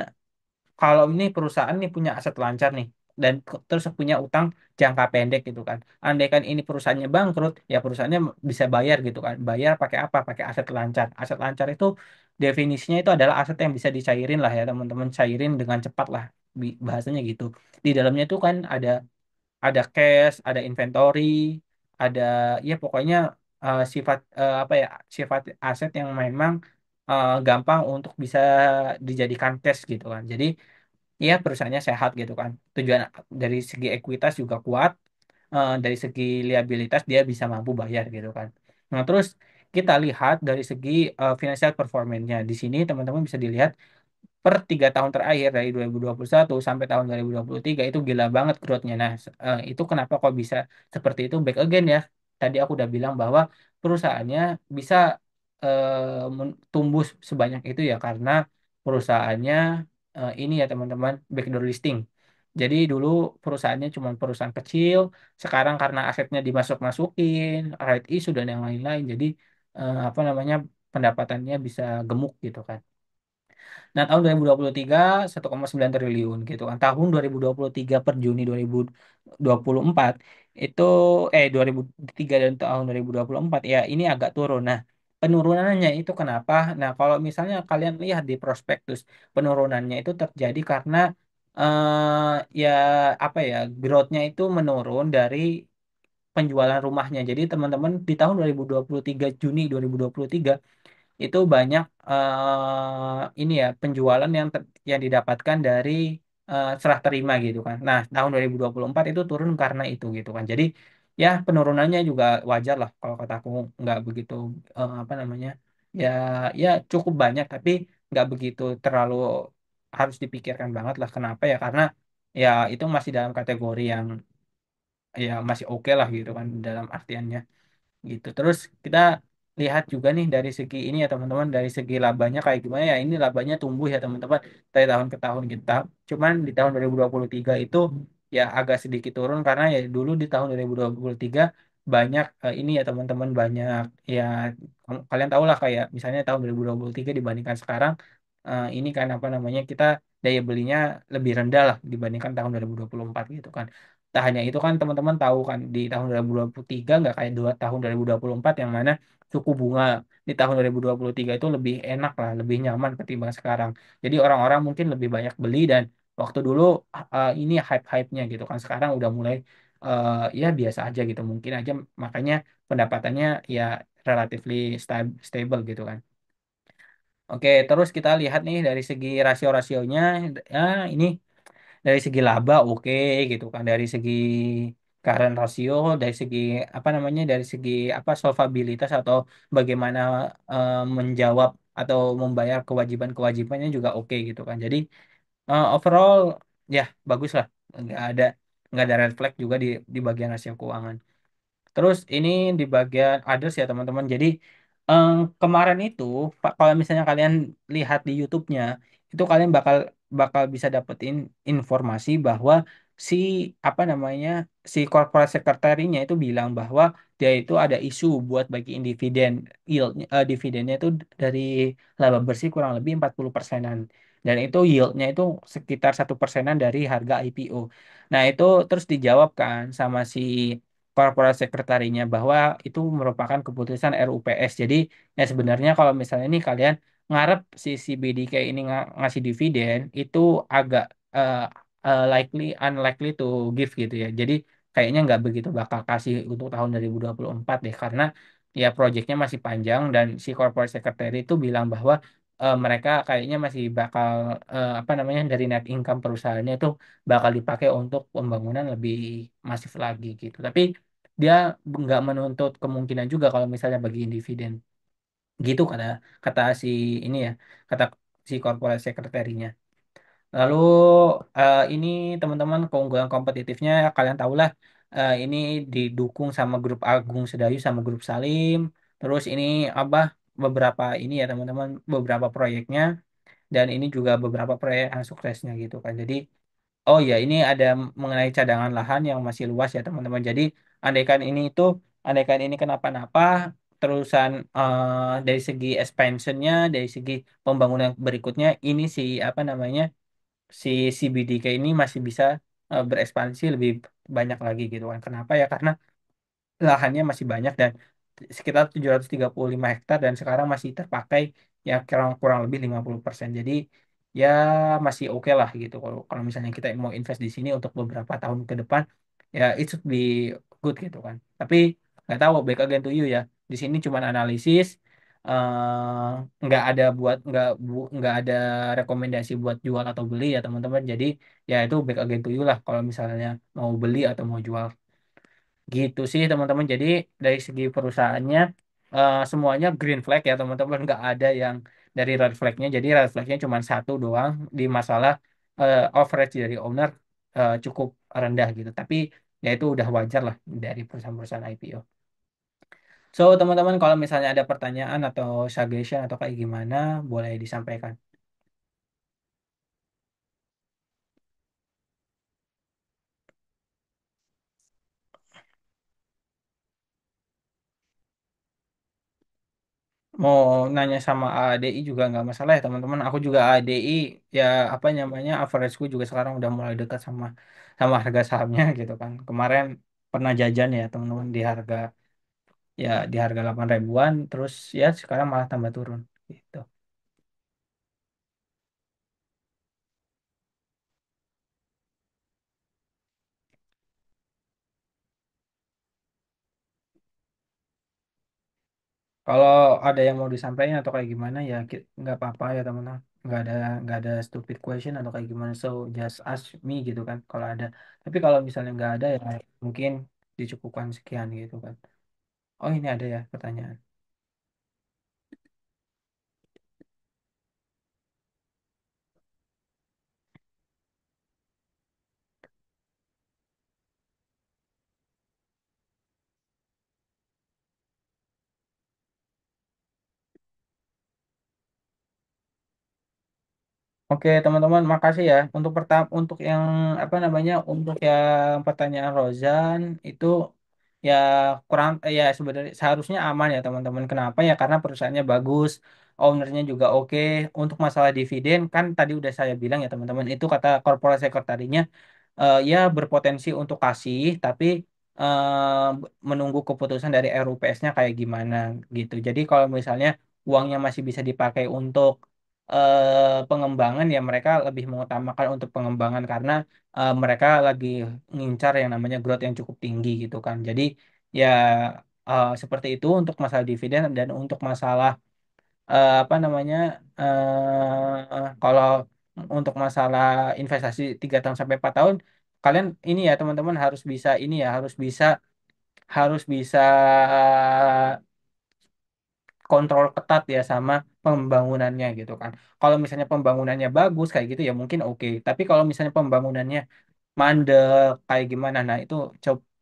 kalau ini perusahaan nih punya aset lancar nih dan terus punya utang jangka pendek gitu kan. Andaikan ini perusahaannya bangkrut, ya perusahaannya bisa bayar gitu kan. Bayar pakai apa? Pakai aset lancar. Aset lancar itu definisinya itu adalah aset yang bisa dicairin lah ya teman-teman, cairin dengan cepat lah bahasanya gitu. Di dalamnya itu kan ada cash, ada inventory, ada ya pokoknya sifat apa ya? Sifat aset yang memang gampang untuk bisa dijadikan cash gitu kan. Jadi iya perusahaannya sehat gitu kan. Tujuan dari segi ekuitas juga kuat, dari segi liabilitas dia bisa mampu bayar gitu kan. Nah, terus kita lihat dari segi financial performance-nya. Di sini teman-teman bisa dilihat per 3 tahun terakhir dari 2021 sampai tahun 2023 itu gila banget growth-nya. Nah, itu kenapa kok bisa seperti itu back again ya. Tadi aku udah bilang bahwa perusahaannya bisa tumbuh sebanyak itu ya karena perusahaannya ini ya teman-teman backdoor listing. Jadi dulu perusahaannya cuma perusahaan kecil, sekarang karena asetnya dimasuk-masukin, right issue dan yang lain-lain, jadi apa namanya pendapatannya bisa gemuk gitu kan. Nah, tahun 2023 1,9 triliun gitu kan. Tahun 2023 per Juni 2024 itu 2003 dan tahun 2024 ya ini agak turun. Nah, penurunannya itu kenapa? Nah, kalau misalnya kalian lihat di prospektus, penurunannya itu terjadi karena ya apa ya, growth-nya itu menurun dari penjualan rumahnya. Jadi teman-teman di tahun 2023 Juni 2023 itu banyak ini ya penjualan yang didapatkan dari serah terima gitu kan. Nah, tahun 2024 itu turun karena itu gitu kan. Jadi ya penurunannya juga wajar lah kalau kataku nggak begitu apa namanya ya ya cukup banyak tapi nggak begitu terlalu harus dipikirkan banget lah. Kenapa ya? Karena ya itu masih dalam kategori yang ya masih oke lah gitu kan dalam artiannya gitu. Terus kita lihat juga nih dari segi ini ya teman-teman, dari segi labanya kayak gimana ya. Ini labanya tumbuh ya teman-teman dari tahun ke tahun kita. Cuman di tahun 2023 itu ya agak sedikit turun karena ya dulu di tahun 2023 banyak ini ya teman-teman banyak ya kalian tahu lah kayak misalnya tahun 2023 dibandingkan sekarang ini kan apa namanya kita daya belinya lebih rendah lah dibandingkan tahun 2024 gitu kan. Tak hanya itu kan teman-teman tahu kan di tahun 2023 nggak kayak tahun 2024 yang mana suku bunga di tahun 2023 itu lebih enak lah, lebih nyaman ketimbang sekarang. Jadi orang-orang mungkin lebih banyak beli dan waktu dulu ini hype-hype-nya gitu kan. Sekarang udah mulai ya biasa aja gitu. Mungkin aja makanya pendapatannya ya relatively stable gitu kan. Oke, terus kita lihat nih dari segi rasio-rasionya, ya ini dari segi laba oke gitu kan, dari segi current ratio, dari segi apa namanya, dari segi apa solvabilitas atau bagaimana menjawab atau membayar kewajiban-kewajibannya juga oke gitu kan. Jadi overall ya bagus lah, nggak ada nggak ada red flag juga di bagian rasio keuangan. Terus ini di bagian others ya teman-teman. Jadi eh, kemarin itu Pak, kalau misalnya kalian lihat di YouTube-nya, itu kalian bakal bakal bisa dapetin informasi bahwa si apa namanya, si corporate secretary-nya itu bilang bahwa dia itu ada isu buat bagiin dividen, dividennya itu dari laba bersih kurang lebih 40%-an. Dan itu yieldnya itu sekitar 1%-an dari harga IPO. Nah itu terus dijawab kan sama si korporat sekretarinya bahwa itu merupakan keputusan RUPS. Jadi ya sebenarnya kalau misalnya nih kalian ngarep si CBDK ini ngasih dividen itu agak eh, likely unlikely to give gitu ya. Jadi kayaknya nggak begitu bakal kasih untuk tahun 2024 deh, karena ya proyeknya masih panjang dan si corporate secretary itu bilang bahwa mereka kayaknya masih bakal apa namanya, dari net income perusahaannya itu bakal dipakai untuk pembangunan lebih masif lagi gitu. Tapi dia nggak menuntut kemungkinan juga kalau misalnya bagiin dividen gitu, kata kata si ini ya, kata si corporate secretary-nya. Lalu ini teman-teman keunggulan kompetitifnya kalian tahulah, ini didukung sama grup Agung Sedayu sama grup Salim. Terus ini apa, beberapa ini ya teman-teman, beberapa proyeknya, dan ini juga beberapa proyek yang suksesnya gitu kan. Jadi oh ya, ini ada mengenai cadangan lahan yang masih luas ya teman-teman. Jadi andaikan ini itu, andaikan ini kenapa-napa, terusan dari segi expansionnya, dari segi pembangunan berikutnya, ini si apa namanya, si CBDK ini masih bisa berekspansi lebih banyak lagi gitu kan. Kenapa ya? Karena lahannya masih banyak dan sekitar 735 hektar dan sekarang masih terpakai ya kurang kurang lebih 50%. Jadi ya masih oke lah gitu kalau kalau misalnya kita mau invest di sini untuk beberapa tahun ke depan, ya it should be good gitu kan. Tapi nggak tahu, back again to you ya. Di sini cuma analisis, nggak ada buat nggak ada rekomendasi buat jual atau beli ya teman-teman. Jadi ya itu back again to you lah kalau misalnya mau beli atau mau jual. Gitu sih teman-teman. Jadi dari segi perusahaannya semuanya green flag ya teman-teman. Nggak ada yang dari red flagnya. Jadi red flagnya cuma satu doang di masalah average dari owner cukup rendah gitu. Tapi ya itu udah wajar lah dari perusahaan-perusahaan IPO. So teman-teman kalau misalnya ada pertanyaan atau suggestion atau kayak gimana boleh disampaikan. Mau nanya sama ADI juga nggak masalah ya teman-teman. Aku juga ADI ya, apa namanya, averageku juga sekarang udah mulai dekat sama sama harga sahamnya gitu kan. Kemarin pernah jajan ya teman-teman di harga, ya di harga 8 ribuan, terus ya sekarang malah tambah turun gitu. Kalau ada yang mau disampaikan atau kayak gimana ya nggak apa-apa ya teman-teman. Nggak ada stupid question atau kayak gimana. So just ask me gitu kan kalau ada. Tapi kalau misalnya nggak ada ya mungkin dicukupkan sekian gitu kan. Oh ini ada ya pertanyaan. Oke teman-teman, makasih ya untuk untuk yang apa namanya, untuk yang pertanyaan Rozan itu ya kurang ya sebenarnya seharusnya aman ya teman-teman. Kenapa ya? Karena perusahaannya bagus, ownernya juga oke. Untuk masalah dividen kan tadi udah saya bilang ya teman-teman, itu kata korporasi sekretarinya ya berpotensi untuk kasih, tapi menunggu keputusan dari RUPS-nya kayak gimana gitu. Jadi kalau misalnya uangnya masih bisa dipakai untuk pengembangan, ya mereka lebih mengutamakan untuk pengembangan karena mereka lagi ngincar yang namanya growth yang cukup tinggi gitu kan. Jadi ya seperti itu untuk masalah dividen. Dan untuk masalah apa namanya, kalau untuk masalah investasi 3 tahun sampai 4 tahun, kalian ini ya teman-teman harus bisa ini ya, harus bisa kontrol ketat ya sama pembangunannya gitu kan. Kalau misalnya pembangunannya bagus kayak gitu ya mungkin oke. Tapi kalau misalnya pembangunannya mandek kayak gimana, nah itu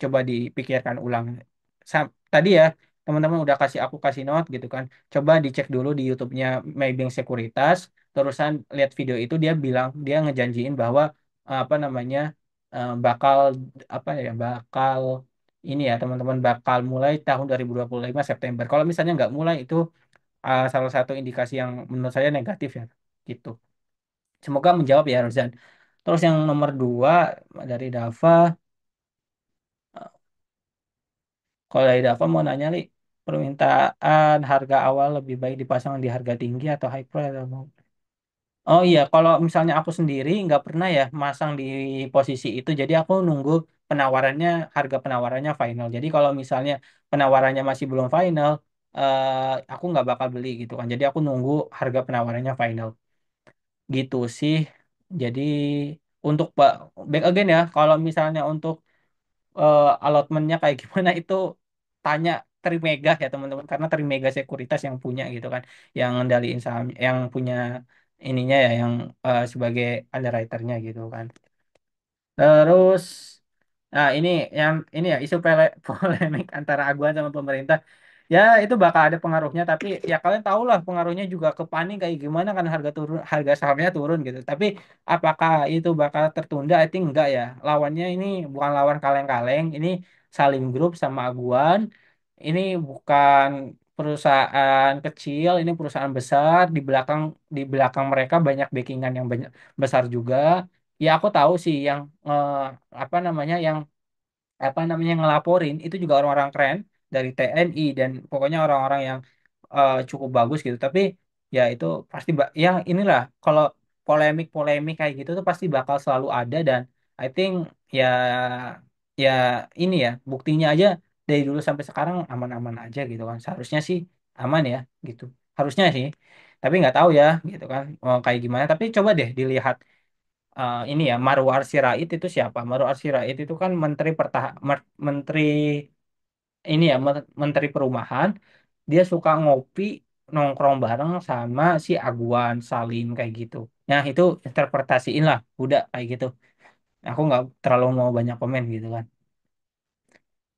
coba dipikirkan ulang. Tadi ya teman-teman udah aku kasih note gitu kan. Coba dicek dulu di YouTube-nya Maybank Sekuritas. Terusan lihat video itu dia ngejanjiin bahwa apa namanya bakal apa ya bakal ini ya teman-teman bakal mulai tahun 2025 September. Kalau misalnya nggak mulai itu salah satu indikasi yang menurut saya negatif ya gitu. Semoga menjawab ya Rozan. Terus yang nomor dua dari Dava, kalau dari Dava mau nanya li permintaan harga awal lebih baik dipasang di harga tinggi atau high price atau mau? Oh iya, kalau misalnya aku sendiri nggak pernah ya masang di posisi itu, jadi aku nunggu penawarannya, harga penawarannya final. Jadi kalau misalnya penawarannya masih belum final, aku nggak bakal beli gitu kan. Jadi aku nunggu harga penawarannya final gitu sih. Jadi untuk back again ya, kalau misalnya untuk allotmentnya kayak gimana itu tanya Trimega ya teman-teman, karena Trimega Sekuritas yang punya gitu kan, yang ngendaliin saham, yang punya ininya ya, yang sebagai underwriternya gitu kan. Terus, nah ini ya isu polemik antara aguan sama pemerintah. Ya itu bakal ada pengaruhnya, tapi ya kalian tahu lah pengaruhnya juga ke Pani kayak gimana kan harga turun, harga sahamnya turun gitu. Tapi apakah itu bakal tertunda? I think enggak ya. Lawannya ini bukan lawan kaleng-kaleng, ini Salim Group sama Aguan. Ini bukan perusahaan kecil, ini perusahaan besar. Di belakang mereka banyak backingan yang banyak besar juga. Ya aku tahu sih yang apa namanya yang ngelaporin itu juga orang-orang keren dari TNI dan pokoknya orang-orang yang cukup bagus gitu. Tapi ya itu pasti ya inilah kalau polemik-polemik kayak gitu tuh pasti bakal selalu ada dan I think ya ya ini ya buktinya aja dari dulu sampai sekarang aman-aman aja gitu kan. Seharusnya sih aman ya gitu. Harusnya sih. Tapi nggak tahu ya gitu kan kayak gimana. Tapi coba deh dilihat ini ya Marwar Sirait itu siapa? Marwar Sirait itu kan menteri ini ya menteri perumahan. Dia suka ngopi nongkrong bareng sama si Aguan Salim kayak gitu. Nah itu interpretasiin lah, udah kayak gitu. Aku nggak terlalu mau banyak komen gitu kan.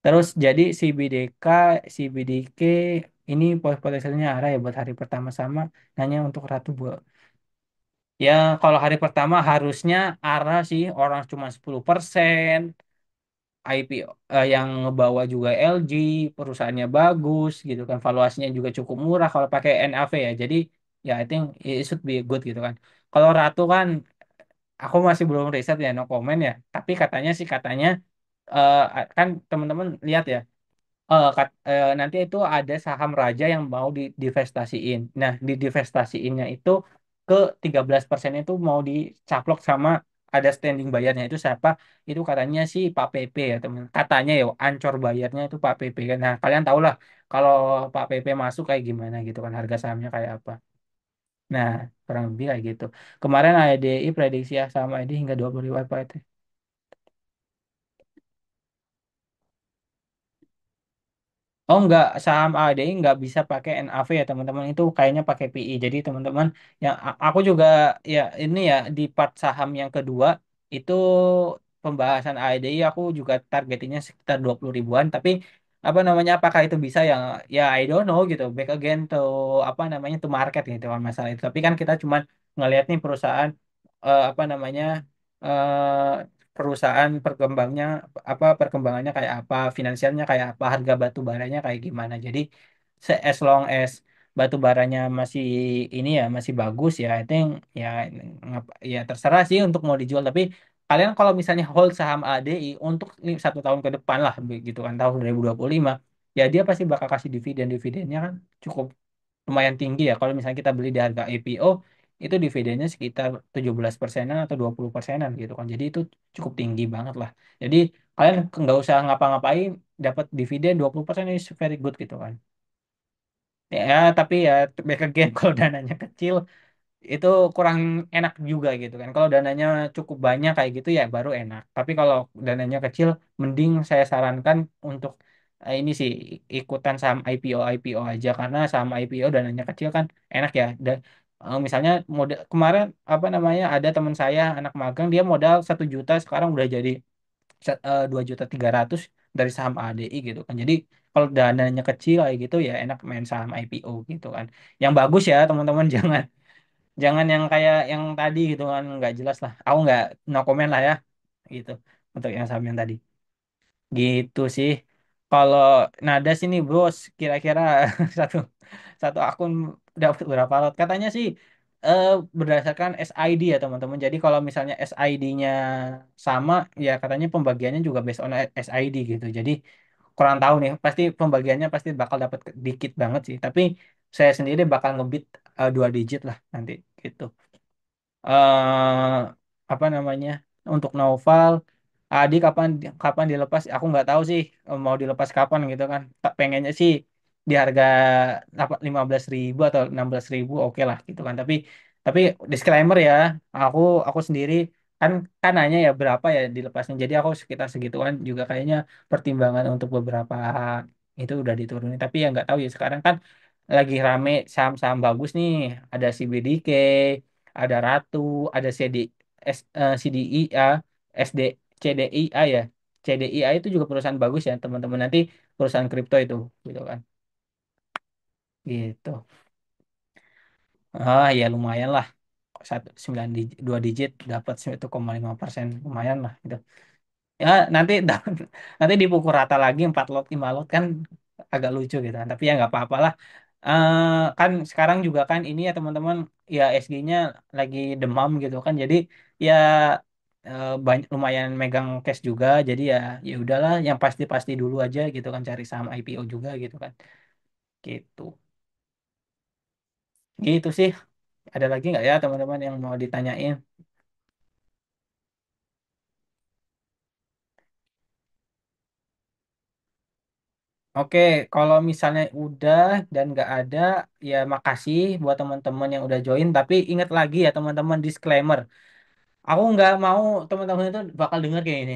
Terus jadi si BDK, si BDK ini potensialnya arah ya buat hari pertama sama nanya untuk Ratu Bu. Ya, kalau hari pertama harusnya arah sih orang cuma 10%, IPO yang ngebawa juga LG, perusahaannya bagus gitu kan, valuasinya juga cukup murah kalau pakai NAV ya. Jadi ya I think it should be good gitu kan. Kalau Ratu kan aku masih belum riset ya, no comment ya. Tapi katanya eh, kan teman-teman lihat ya nanti itu ada saham raja yang mau divestasiin. Nah, di divestasiinnya itu ke 13% itu mau dicaplok sama ada standing bayarnya itu siapa? Itu katanya sih Pak PP ya teman. Katanya ya ancor bayarnya itu Pak PP kan. Nah, kalian tahu lah kalau Pak PP masuk kayak gimana gitu kan harga sahamnya kayak apa. Nah, kurang lebih kayak gitu. Kemarin AEDI prediksi ya sama AEDI hingga 25 apa itu. Oh enggak, saham ADI nggak bisa pakai NAV ya teman-teman. Itu kayaknya pakai PI. Jadi teman-teman yang aku juga ya ini ya di part saham yang kedua itu pembahasan ADI aku juga targetinnya sekitar 20 ribuan. Tapi apa namanya apakah itu bisa ya I don't know gitu. Back again to apa namanya to market gitu kan masalah itu. Tapi kan kita cuma ngelihat nih perusahaan apa namanya perusahaan perkembangannya kayak apa, finansialnya kayak apa, harga batu baranya kayak gimana. Jadi as long as batu baranya masih ini ya masih bagus ya, I think ya ya terserah sih untuk mau dijual. Tapi kalian kalau misalnya hold saham ADI untuk 1 tahun ke depan lah begitu kan tahun 2025 ya dia pasti bakal kasih dividennya kan cukup lumayan tinggi ya. Kalau misalnya kita beli di harga IPO itu dividennya sekitar 17%-an atau 20%-an gitu kan. Jadi itu cukup tinggi banget lah. Jadi kalian nggak usah ngapa-ngapain dapat dividen 20% is very good gitu kan. Ya, tapi ya back again kalau dananya kecil itu kurang enak juga gitu kan. Kalau dananya cukup banyak kayak gitu ya baru enak. Tapi kalau dananya kecil, mending saya sarankan untuk ini sih ikutan saham IPO aja karena saham IPO dananya kecil kan enak ya. Misalnya modal kemarin apa namanya ada teman saya anak magang dia modal 1 juta sekarang udah jadi 2,3 juta dari saham ADI gitu kan. Jadi kalau dananya kecil kayak gitu ya enak main saham IPO gitu kan. Yang bagus ya teman-teman jangan jangan yang kayak yang tadi gitu kan nggak jelas lah aku nggak no comment lah ya gitu untuk yang saham yang tadi gitu sih kalau nada sini bros kira-kira satu satu akun dapat berapa lot katanya sih eh, berdasarkan SID ya teman-teman jadi kalau misalnya SID-nya sama ya katanya pembagiannya juga based on SID gitu jadi kurang tahu nih pasti pembagiannya pasti bakal dapat dikit banget sih tapi saya sendiri bakal ngebit 2 digit lah nanti gitu eh apa namanya untuk Naufal Adi kapan dilepas aku nggak tahu sih mau dilepas kapan gitu kan tak pengennya sih di harga 15.000 atau 16.000 oke lah gitu kan tapi disclaimer ya aku aku sendiri kan kan hanya ya berapa ya dilepasnya jadi aku sekitar segituan juga kayaknya pertimbangan untuk beberapa itu udah diturunin tapi ya nggak tahu ya sekarang kan lagi rame saham-saham bagus nih ada CBDK ada Ratu, ada CDIA, SD, CDIA ya. CDIA itu juga perusahaan bagus ya, teman-teman. Nanti perusahaan kripto itu, gitu kan. Gitu. Ah, ya lumayan lah. 2 digit dapat 1,5% lumayan lah gitu. Ya nanti nanti dipukul rata lagi 4 lot 5 lot kan agak lucu gitu kan tapi ya nggak apa-apa lah. Kan sekarang juga kan ini ya teman-teman ya SG-nya lagi demam gitu kan jadi ya banyak lumayan megang cash juga jadi ya ya udahlah yang pasti-pasti dulu aja gitu kan cari saham IPO juga gitu kan gitu gitu sih ada lagi nggak ya teman-teman yang mau ditanyain. Oke, kalau misalnya udah dan nggak ada, ya makasih buat teman-teman yang udah join. Tapi ingat lagi ya teman-teman disclaimer. Aku nggak mau teman-teman itu bakal denger kayak ini.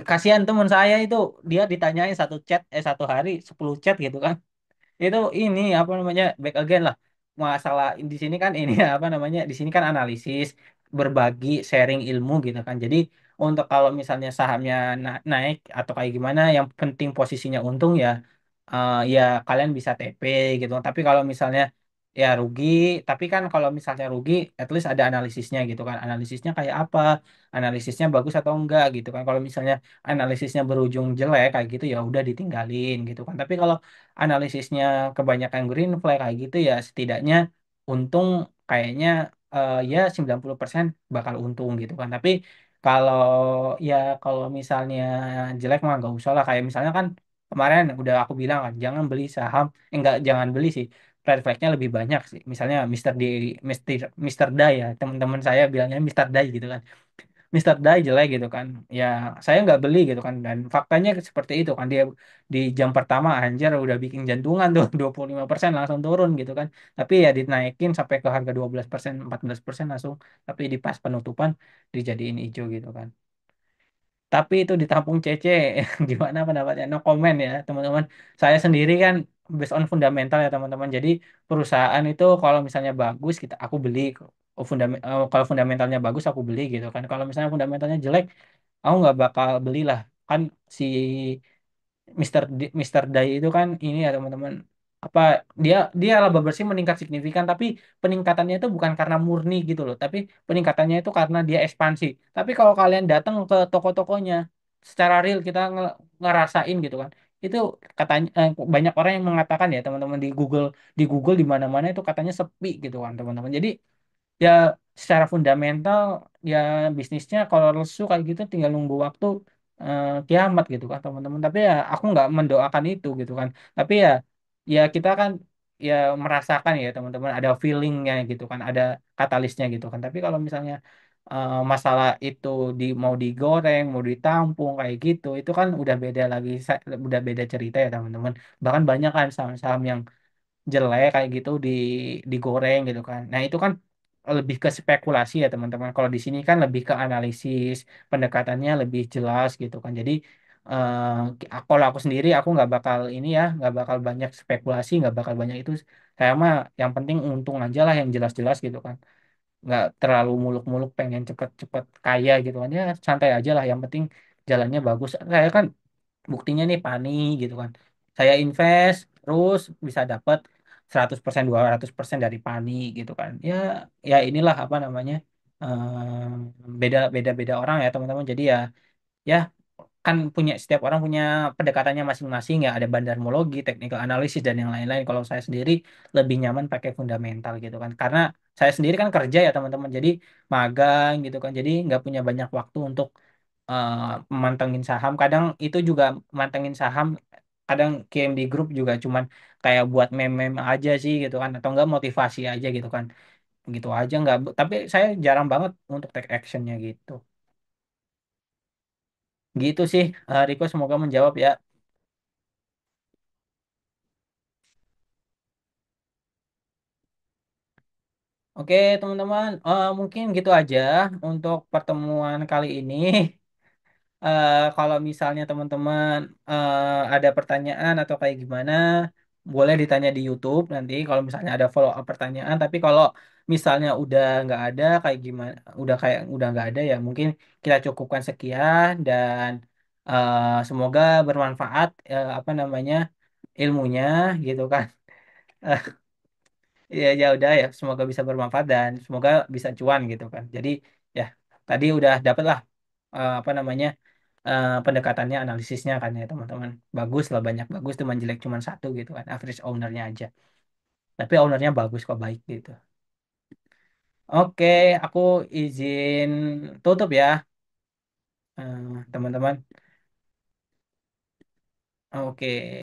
Kasihan teman saya itu dia ditanyain 1 chat, 1 hari 10 chat gitu kan itu ini apa namanya back again lah masalah di sini kan ini apa namanya di sini kan analisis berbagi sharing ilmu gitu kan jadi untuk kalau misalnya sahamnya naik atau kayak gimana yang penting posisinya untung ya ya kalian bisa TP gitu tapi kalau misalnya ya rugi tapi kan kalau misalnya rugi at least ada analisisnya gitu kan analisisnya kayak apa analisisnya bagus atau enggak gitu kan kalau misalnya analisisnya berujung jelek kayak gitu ya udah ditinggalin gitu kan tapi kalau analisisnya kebanyakan green flag kayak gitu ya setidaknya untung kayaknya ya 90% bakal untung gitu kan. Tapi kalau ya kalau misalnya jelek mah nggak usah lah kayak misalnya kan kemarin udah aku bilang kan jangan beli saham enggak jangan beli sih red flagnya lebih banyak sih. Misalnya Mister Day ya teman-teman saya bilangnya Mister Day gitu kan. Mister Dai jelek gitu kan ya saya nggak beli gitu kan dan faktanya seperti itu kan dia di jam pertama anjir udah bikin jantungan tuh 25% langsung turun gitu kan tapi ya dinaikin sampai ke harga 12% 14% langsung tapi di pas penutupan dijadiin hijau gitu kan tapi itu ditampung CC gimana pendapatnya no comment ya teman-teman saya sendiri kan based on fundamental ya teman-teman jadi perusahaan itu kalau misalnya bagus kita aku beli kalau fundamentalnya bagus aku beli gitu kan kalau misalnya fundamentalnya jelek aku nggak bakal belilah kan si Mister Dai itu kan ini ya teman-teman apa dia dia laba bersih meningkat signifikan tapi peningkatannya itu bukan karena murni gitu loh tapi peningkatannya itu karena dia ekspansi tapi kalau kalian datang ke toko-tokonya secara real kita ngerasain gitu kan itu katanya banyak orang yang mengatakan ya teman-teman di Google di mana-mana itu katanya sepi gitu kan teman-teman jadi ya secara fundamental ya bisnisnya kalau lesu kayak gitu tinggal nunggu waktu kiamat gitu kan teman-teman tapi ya aku nggak mendoakan itu gitu kan tapi ya ya kita kan ya merasakan ya teman-teman ada feelingnya gitu kan ada katalisnya gitu kan tapi kalau misalnya masalah itu mau digoreng mau ditampung kayak gitu itu kan udah beda lagi udah beda cerita ya teman-teman bahkan banyak kan saham-saham yang jelek kayak gitu digoreng gitu kan nah itu kan lebih ke spekulasi ya teman-teman. Kalau di sini kan lebih ke analisis, pendekatannya lebih jelas gitu kan. Jadi kalau aku sendiri aku nggak bakal ini ya, nggak bakal banyak spekulasi, nggak bakal banyak itu. Saya mah yang penting untung aja lah yang jelas-jelas gitu kan. Nggak terlalu muluk-muluk pengen cepet-cepet kaya gitu kan. Ya santai aja lah. Yang penting jalannya bagus. Saya kan buktinya nih Pani gitu kan. Saya invest terus bisa dapat 100% 200% dari Pani gitu kan. Ya ya inilah apa namanya? Beda beda beda orang ya teman-teman. Jadi ya ya kan punya setiap orang punya pendekatannya masing-masing ya, ada bandarmologi, technical analysis dan yang lain-lain. Kalau saya sendiri lebih nyaman pakai fundamental gitu kan. Karena saya sendiri kan kerja ya teman-teman. Jadi magang gitu kan. Jadi nggak punya banyak waktu untuk eh, mantengin saham. Kadang itu juga mantengin saham, kadang game di grup juga cuman kayak buat meme-meme aja sih gitu kan, atau enggak motivasi aja gitu kan, gitu aja nggak. Tapi saya jarang banget untuk take actionnya gitu. Gitu sih, Riko, semoga menjawab ya. Oke teman-teman, mungkin gitu aja untuk pertemuan kali ini. Kalau misalnya teman-teman ada pertanyaan atau kayak gimana, boleh ditanya di YouTube nanti. Kalau misalnya ada follow up pertanyaan, tapi kalau misalnya udah nggak ada kayak gimana, udah nggak ada ya, mungkin kita cukupkan sekian dan semoga bermanfaat apa namanya ilmunya gitu kan. Ya ya udah ya, semoga bisa bermanfaat dan semoga bisa cuan gitu kan. Jadi ya tadi udah dapet lah apa namanya pendekatannya, analisisnya kan ya teman-teman. Bagus lah, banyak bagus, cuma jelek cuma satu gitu kan, average ownernya aja. Tapi ownernya bagus kok, baik gitu. Oke, aku izin tutup ya teman-teman. Oke.